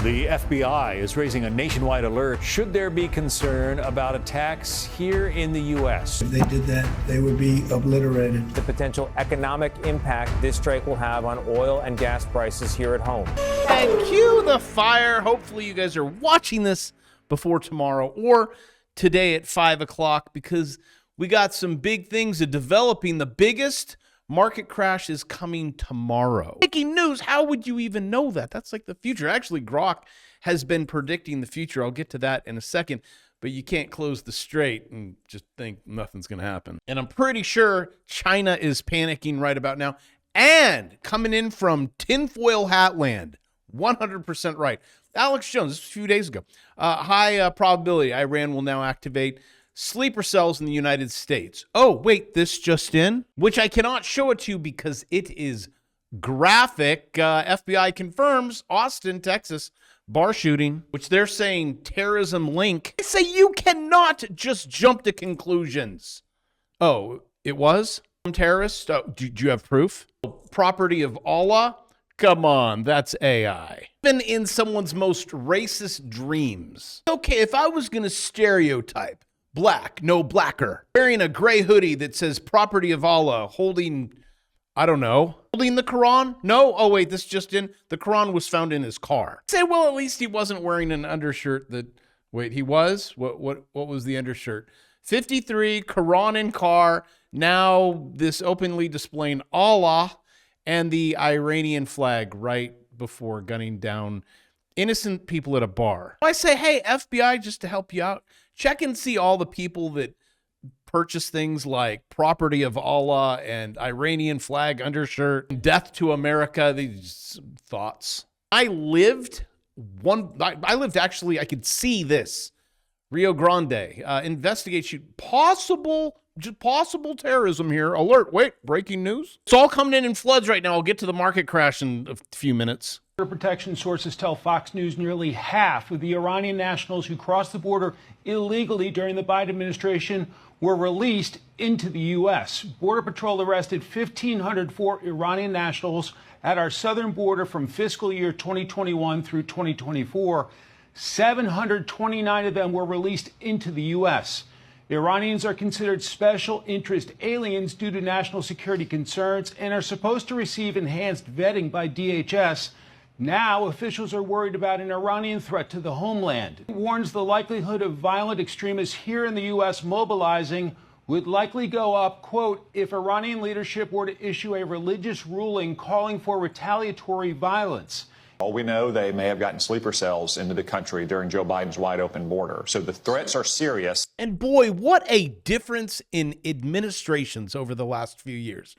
The FBI is raising a nationwide alert should there be concern about attacks here in the U.S. If they did that, they would be obliterated. The potential economic impact this strike will have on oil and gas prices here at home. And cue the fire. Hopefully you guys are watching this before tomorrow or today at 5 o'clock, because we got some big things developing. The biggest market crash is coming tomorrow. Breaking news. How would you even know that? That's like the future. Actually, Grok has been predicting the future. I'll get to that in a second, but you can't close the strait and just think nothing's going to happen. And I'm pretty sure China is panicking right about now. And coming in from tinfoil hat land, 100% right. Alex Jones, this was a few days ago. High probability Iran will now activate sleeper cells in the United States. Oh, wait, this just in? Which I cannot show it to you because it is graphic. FBI confirms Austin, Texas, bar shooting, which they're saying terrorism link. They say you cannot just jump to conclusions. Oh, it was terrorist? Oh, do you have proof? Property of Allah? Come on, that's AI. Even in someone's most racist dreams. Okay, if I was going to stereotype, black, no blacker, wearing a gray hoodie that says property of Allah, holding, I don't know, holding the Quran? No? Oh, wait, this just in. The Quran was found in his car. Say, well, at least he wasn't wearing an undershirt that, wait, he was? What was the undershirt? 53, Quran in car. Now this openly displaying Allah and the Iranian flag right before gunning down innocent people at a bar. I say, hey, FBI, just to help you out, check and see all the people that purchase things like property of Allah and Iranian flag undershirt, death to America, these thoughts. I lived actually, I could see this. Rio Grande, investigation, possible terrorism here. Alert, wait, breaking news. It's all coming in floods right now. I'll get to the market crash in a few minutes. Border protection sources tell Fox News nearly half of the Iranian nationals who crossed the border illegally during the Biden administration were released into the U.S. Border Patrol arrested 1,504 Iranian nationals at our southern border from fiscal year 2021 through 2024. 729 of them were released into the U.S. Iranians are considered special interest aliens due to national security concerns and are supposed to receive enhanced vetting by DHS. Now, officials are worried about an Iranian threat to the homeland. It warns the likelihood of violent extremists here in the U.S. mobilizing would likely go up, quote, if Iranian leadership were to issue a religious ruling calling for retaliatory violence. All we know, they may have gotten sleeper cells into the country during Joe Biden's wide open border. So the threats are serious. And boy, what a difference in administrations over the last few years.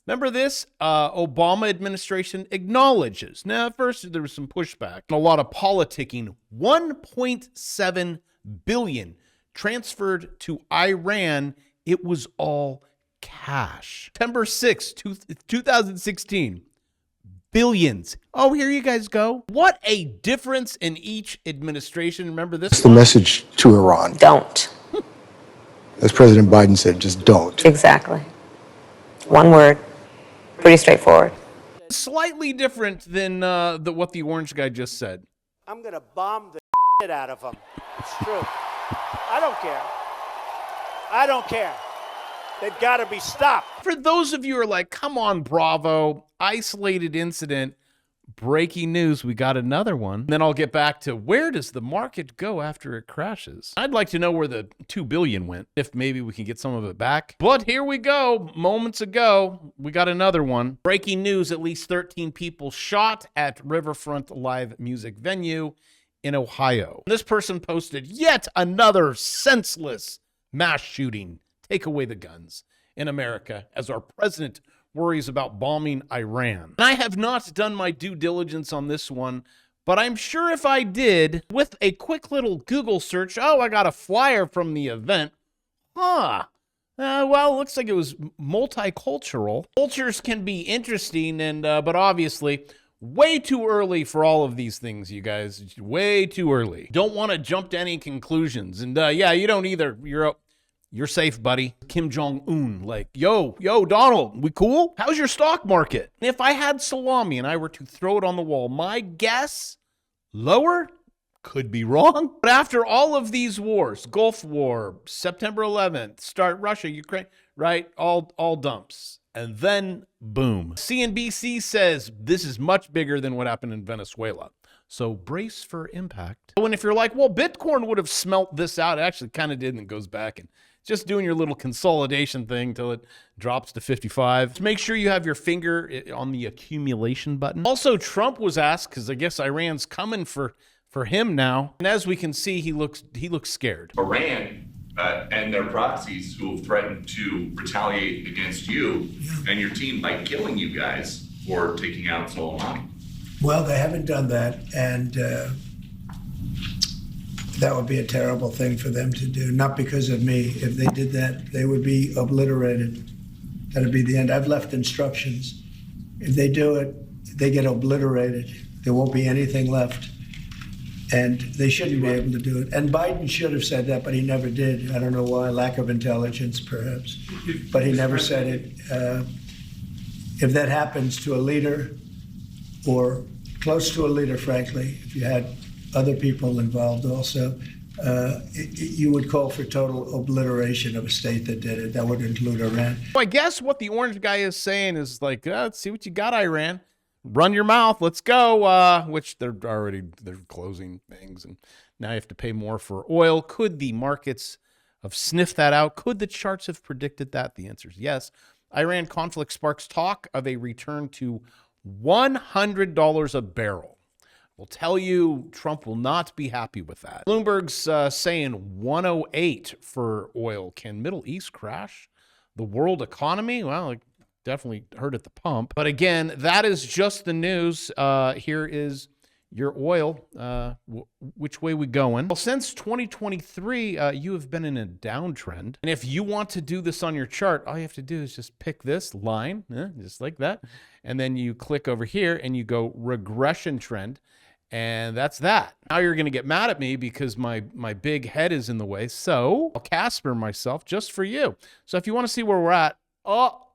Remember this? Obama administration acknowledges. Now, at first, there was some pushback and a lot of politicking. $1.7 billion transferred to Iran. It was all cash. September 6, 2016. Billions. Oh, here you guys go. What a difference in each administration. Remember this? It's the message to Iran. Don't. As President Biden said, just don't. Exactly. One word. Pretty straightforward. Slightly different than what the orange guy just said. I'm going to bomb the shit out of them. It's true. I don't care. I don't care. They've got to be stopped. For those of you who are like, come on, Bravo, isolated incident, breaking news, we got another one. Then I'll get back to where does the market go after it crashes? I'd like to know where the $2 billion went, if maybe we can get some of it back. But here we go. Moments ago, we got another one. Breaking news, at least 13 people shot at Riverfront live music venue in Ohio. This person posted yet another senseless mass shooting. Take away the guns in America as our president worries about bombing Iran. And I have not done my due diligence on this one, but I'm sure if I did, with a quick little Google search, oh, I got a flyer from the event. Well, it looks like it was multicultural. Cultures can be interesting, and but obviously, way too early for all of these things, you guys. Way too early. Don't want to jump to any conclusions. And yeah, you don't either. You're safe, buddy. Kim Jong-un, like, yo, Donald, we cool? How's your stock market? If I had salami and I were to throw it on the wall, my guess, Lower? Could be wrong. But after all of these wars, Gulf War, September 11th, start Russia, Ukraine, right? All dumps. And then, boom. CNBC says this is much bigger than what happened in Venezuela. So brace for impact. And if you're like, well, Bitcoin would have smelt this out, it actually kind of did, and goes back and just doing your little consolidation thing until it drops to 55. Just make sure you have your finger on the accumulation button. Also, Trump was asked, because I guess Iran's coming for him now. And as we can see, he looks scared. Iran and their proxies who have threatened to retaliate against you and your team by killing you guys for taking out Soleimani. Well, they haven't done that, and that would be a terrible thing for them to do. Not because of me. If they did that, they would be obliterated. That'd be the end. I've left instructions. If they do it, they get obliterated. There won't be anything left. And they shouldn't be able to do it. And Biden should have said that, but he never did. I don't know why, lack of intelligence, perhaps. But he never said it. If that happens to a leader, or close to a leader, frankly, if you had other people involved also, you would call for total obliteration of a state that did it. That would include Iran. I guess what the orange guy is saying is like, let's see what you got, Iran. Run your mouth, let's go, which they're closing things, and now you have to pay more for oil. Could the markets have sniffed that out? Could the charts have predicted that? The answer is yes. Iran conflict sparks talk of a return to $100 a barrel. We'll tell you, Trump will not be happy with that. Bloomberg's saying 108 for oil. Can Middle East crash the world economy? Well, definitely hurt at the pump. But again, that is just the news. Here is your oil. Which way we going? Well, since 2023, you have been in a downtrend. And if you want to do this on your chart, all you have to do is just pick this line, just like that. And then you click over here and you go regression trend. And that's that. Now you're going to get mad at me because my big head is in the way. So I'll Casper myself just for you. So if you want to see where we're at,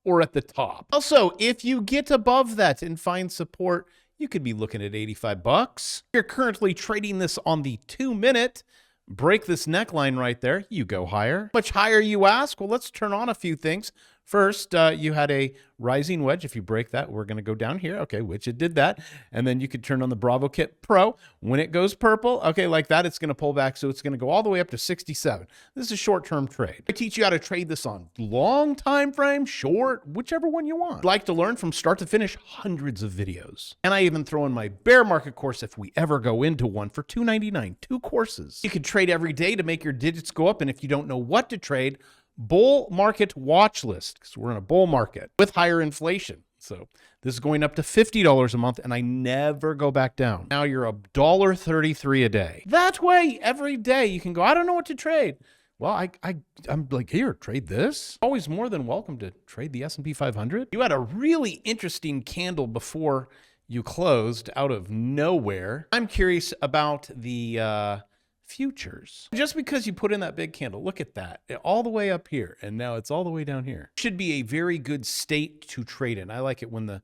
or at the top. Also, if you get above that and find support, you could be looking at 85 bucks. You're currently trading this on the 2-minute. Break this neckline right there. You go higher. Much higher, you ask? Well, let's turn on a few things. First, you had a rising wedge. If you break that, we're going to go down here. Okay, which it did that. And then you could turn on the Bravo Kit Pro. When it goes purple, okay, like that, it's going to pull back. So it's going to go all the way up to 67. This is a short-term trade. I teach you how to trade this on long time frame, short, whichever one you want. I'd like to learn from start to finish, hundreds of videos. And I even throw in my bear market course if we ever go into one for $2.99, 2 courses. You can trade every day to make your digits go up. And if you don't know what to trade, bull market watch list, because we're in a bull market with higher inflation. So this is going up to $50 a month, and I never go back down. Now you're $1.33 a day. That way, every day you can go, I don't know what to trade. Well, I'm like, here, trade this. Always more than welcome to trade the S&P 500. You had a really interesting candle before you closed out of nowhere. I'm curious about the futures. Just because you put in that big candle, look at that, all the way up here, and now it's all the way down here. Should be a very good state to trade in. I like it when the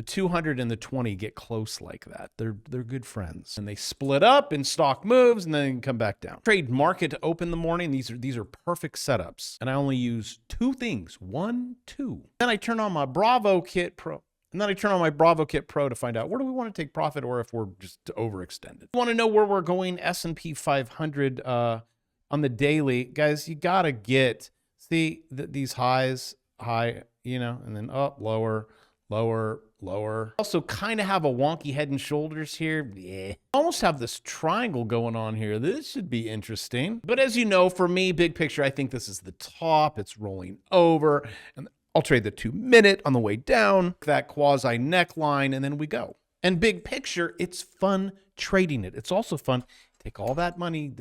200 and the 20 get close like that. They're good friends, and they split up and stock moves and then come back down. Trade market to open the morning. These are perfect setups, and I only use 2 things. 1, 2. Then I turn on my Bravo Kit Pro. And then I turn on my Bravo Kit Pro to find out where do we want to take profit or if we're just overextended. You want to know where we're going, S&P 500 on the daily. Guys, you got to see these highs, high, and then up, lower, lower, lower. Also kind of have a wonky head and shoulders here. Yeah. Almost have this triangle going on here. This should be interesting. But as you know, for me, big picture, I think this is the top. It's rolling over. And I'll trade the 2-minute on the way down, that quasi neckline, and then we go. And big picture, it's fun trading it. It's also fun. Take all that money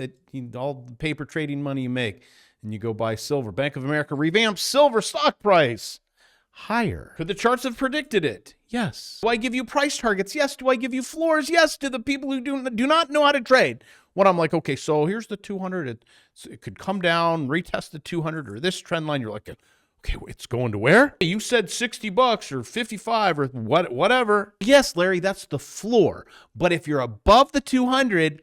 all the paper trading money you make, and you go buy silver. Bank of America revamps silver stock price higher. Could the charts have predicted it? Yes. Do I give you price targets? Yes. Do I give you floors? Yes. To the people who do not know how to trade. When I'm like, okay, so here's the 200. It could come down, retest the 200 or this trend line. You're like, Okay, it's going to where? You said $60 or 55 or whatever. Yes, Larry, that's the floor. But if you're above the 200,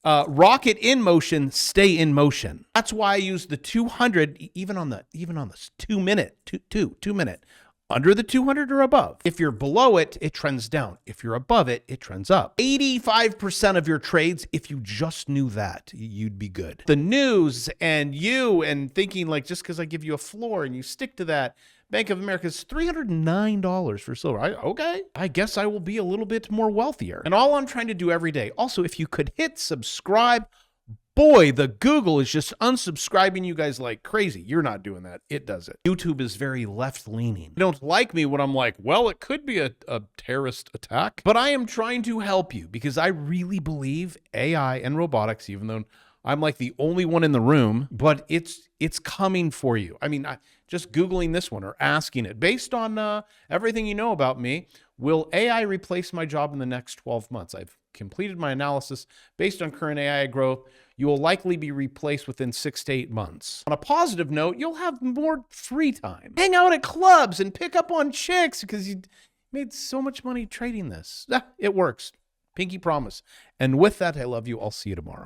rocket in motion, stay in motion. That's why I use the 200 even on the 2 minute. Under the 200 or above. If you're below it, it trends down. If you're above it, it trends up. 85% of your trades, if you just knew that, you'd be good. The news and you and thinking like just because I give you a floor and you stick to that, Bank of America is $309 for silver. Okay, I guess I will be a little bit more wealthier. And all I'm trying to do every day. Also, if you could hit subscribe, boy, the Google is just unsubscribing you guys like crazy. You're not doing that. It does it. YouTube is very left-leaning. You don't like me when I'm like, well, it could be a terrorist attack. But I am trying to help you because I really believe AI and robotics, even though I'm like the only one in the room, but it's coming for you. I mean, just Googling this one or asking it, based on everything you know about me, will AI replace my job in the next 12 months? I've completed my analysis based on current AI growth. You will likely be replaced within 6 to 8 months. On a positive note, you'll have more free time. Hang out at clubs and pick up on chicks because you made so much money trading this. It works. Pinky promise. And with that, I love you. I'll see you tomorrow.